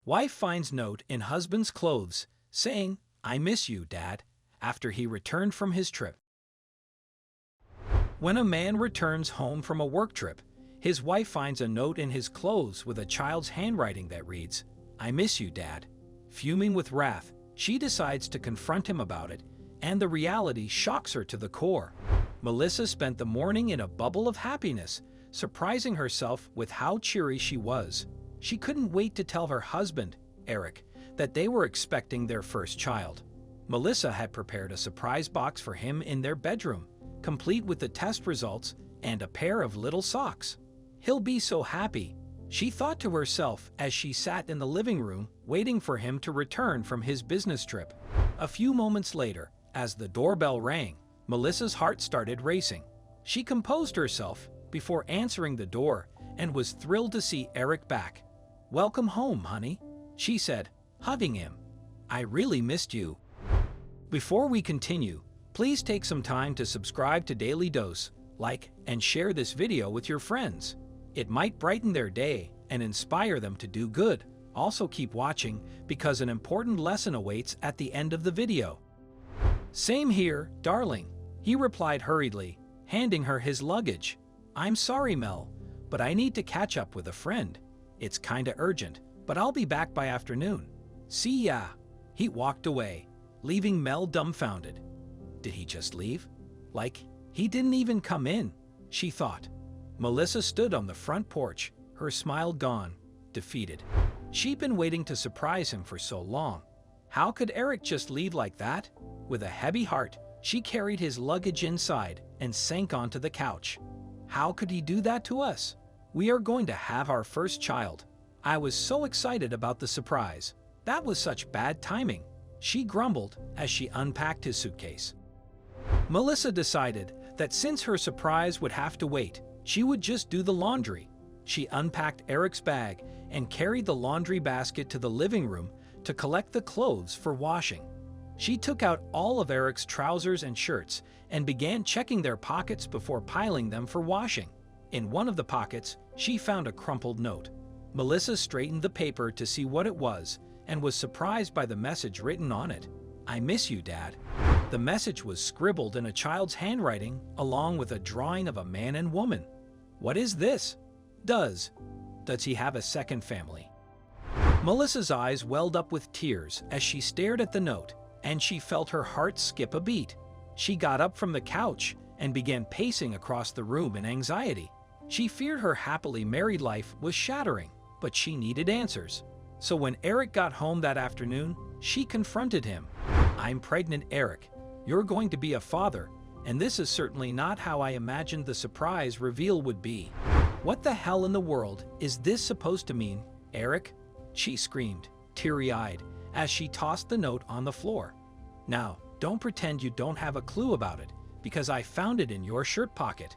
Wife finds note in husband's clothes saying, "I miss you, Dad," after he returned from his trip. When a man returns home from a work trip, his wife finds a note in his clothes with a child's handwriting that reads, "I miss you, Dad." Fuming with wrath, she decides to confront him about it, and the reality shocks her to the core. Melissa spent the morning in a bubble of happiness, surprising herself with how cheery she was. She couldn't wait to tell her husband, Eric, that they were expecting their first child. Melissa had prepared a surprise box for him in their bedroom, complete with the test results and a pair of little socks. "He'll be so happy," she thought to herself as she sat in the living room waiting for him to return from his business trip. A few moments later, as the doorbell rang, Melissa's heart started racing. She composed herself before answering the door and was thrilled to see Eric back. "Welcome home, honey," she said, hugging him. "I really missed you." Before we continue, please take some time to subscribe to Dailydose, like, and share this video with your friends. It might brighten their day and inspire them to do good. Also keep watching because an important lesson awaits at the end of the video. "Same here, darling," he replied hurriedly, handing her his luggage. "I'm sorry, Mel, but I need to catch up with a friend. It's kinda urgent, but I'll be back by afternoon. See ya." He walked away, leaving Mel dumbfounded. Did he just leave? Like, he didn't even come in, she thought. Melissa stood on the front porch, her smile gone, defeated. She'd been waiting to surprise him for so long. How could Eric just leave like that? With a heavy heart, she carried his luggage inside and sank onto the couch. How could he do that to us? We are going to have our first child. I was so excited about the surprise. That was such bad timing, she grumbled as she unpacked his suitcase. Melissa decided that since her surprise would have to wait, she would just do the laundry. She unpacked Eric's bag and carried the laundry basket to the living room to collect the clothes for washing. She took out all of Eric's trousers and shirts and began checking their pockets before piling them for washing. In one of the pockets, she found a crumpled note. Melissa straightened the paper to see what it was and was surprised by the message written on it. "I miss you, Dad." The message was scribbled in a child's handwriting along with a drawing of a man and woman. What is this? Does he have a second family? Melissa's eyes welled up with tears as she stared at the note, and she felt her heart skip a beat. She got up from the couch and began pacing across the room in anxiety. She feared her happily married life was shattering, but she needed answers. So when Eric got home that afternoon, she confronted him. "I'm pregnant, Eric. You're going to be a father, and this is certainly not how I imagined the surprise reveal would be." "What the hell in the world is this supposed to mean, Eric?" she screamed, teary-eyed, as she tossed the note on the floor. "Now, don't pretend you don't have a clue about it, because I found it in your shirt pocket."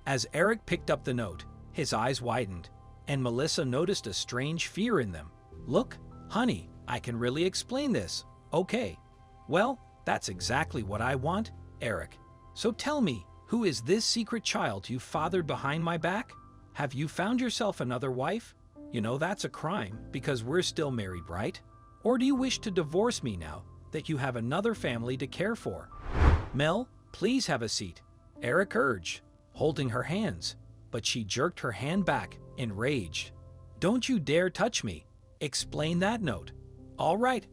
As Eric picked up the note, his eyes widened, and Melissa noticed a strange fear in them. "Look, honey, I can really explain this, okay? Well, that's exactly what I want, Eric. So tell me, who is this secret child you fathered behind my back? Have you found yourself another wife? You know that's a crime because we're still married, right? Or do you wish to divorce me now that you have another family to care for?" "Mel, please have a seat," Eric urged, holding her hands, but she jerked her hand back, enraged. "Don't you dare touch me. Explain that note." All right,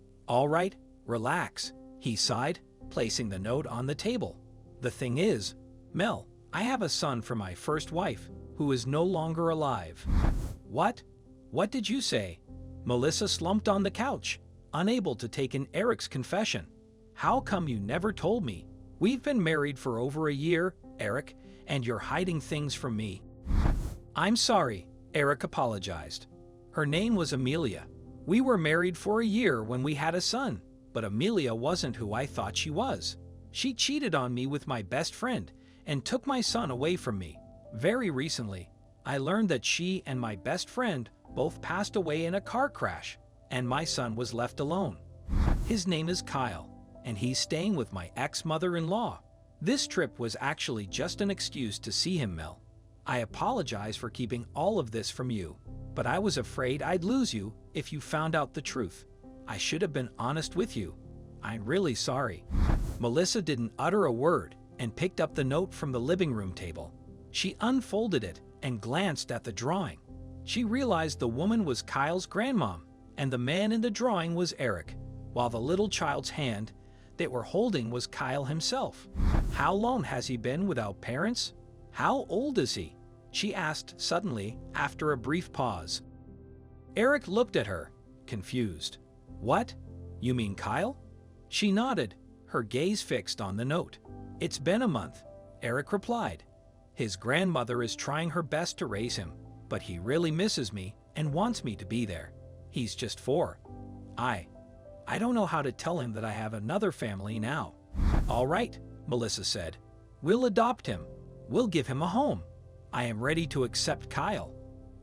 relax," he sighed, placing the note on the table. "The thing is, Mel, I have a son from my first wife, who is no longer alive." "What? What did you say?" Melissa slumped on the couch, unable to take in Eric's confession. "How come you never told me? We've been married for over a year, Eric, and you're hiding things from me." "I'm sorry," Eric apologized. "Her name was Amelia. We were married for a year when we had a son, but Amelia wasn't who I thought she was. She cheated on me with my best friend and took my son away from me. Very recently, I learned that she and my best friend both passed away in a car crash, and my son was left alone. His name is Kyle, and he's staying with my ex-mother-in-law. This trip was actually just an excuse to see him, Mel. I apologize for keeping all of this from you, but I was afraid I'd lose you if you found out the truth. I should have been honest with you. I'm really sorry." Melissa didn't utter a word and picked up the note from the living room table. She unfolded it and glanced at the drawing. She realized the woman was Kyle's grandmom, and the man in the drawing was Eric, while the little child's hand they were holding was Kyle himself. "How long has he been without parents? How old is he?" she asked suddenly after a brief pause. Eric looked at her, confused. "What? You mean Kyle?" She nodded, her gaze fixed on the note. "It's been a month," Eric replied. "His grandmother is trying her best to raise him, but he really misses me and wants me to be there. He's just 4. I don't know how to tell him that I have another family now." "All right," Melissa said. "We'll adopt him. We'll give him a home. I am ready to accept Kyle."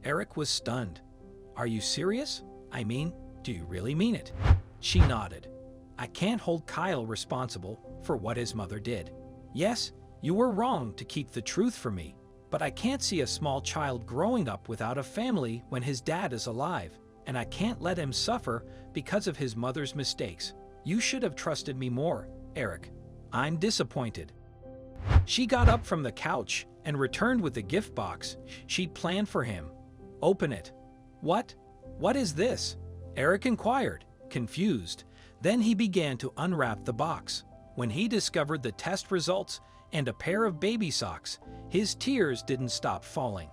Eric was stunned. "Are you serious? I mean, do you really mean it?" She nodded. "I can't hold Kyle responsible for what his mother did. Yes, you were wrong to keep the truth from me, but I can't see a small child growing up without a family when his dad is alive, and I can't let him suffer because of his mother's mistakes. You should have trusted me more, Eric. I'm disappointed." She got up from the couch and returned with the gift box she'd planned for him. "Open it." "What? What is this?" Eric inquired, confused. Then he began to unwrap the box. When he discovered the test results and a pair of baby socks, his tears didn't stop falling.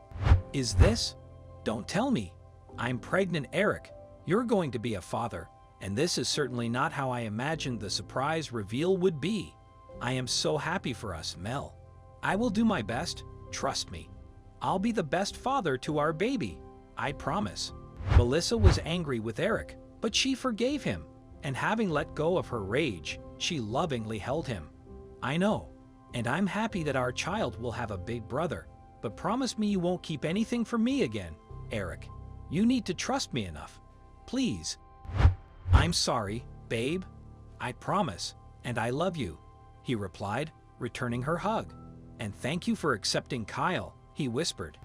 "Is this? Don't tell me. I'm pregnant, Eric. You're going to be a father, and this is certainly not how I imagined the surprise reveal would be. I am so happy for us, Mel. I will do my best, trust me. I'll be the best father to our baby, I promise." Melissa was angry with Eric, but she forgave him, and having let go of her rage, she lovingly held him. "I know, and I'm happy that our child will have a big brother, but promise me you won't keep anything from me again, Eric. You need to trust me enough. Please." "I'm sorry, babe. I promise, and I love you," he replied, returning her hug. "And thank you for accepting Kyle," he whispered.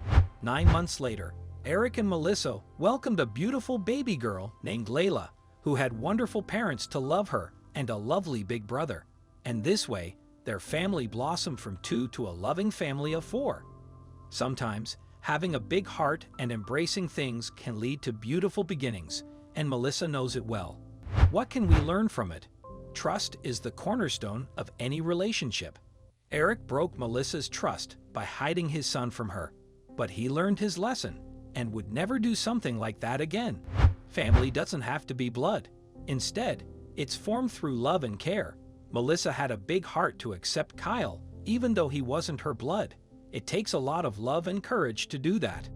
9 months later, Eric and Melissa welcomed a beautiful baby girl named Layla, who had wonderful parents to love her and a lovely big brother. And this way, their family blossomed from 2 to a loving family of 4. Sometimes, having a big heart and embracing things can lead to beautiful beginnings, and Melissa knows it well. What can we learn from it? Trust is the cornerstone of any relationship. Eric broke Melissa's trust by hiding his son from her, but he learned his lesson and would never do something like that again. Family doesn't have to be blood. Instead, it's formed through love and care. Melissa had a big heart to accept Kyle, even though he wasn't her blood. It takes a lot of love and courage to do that.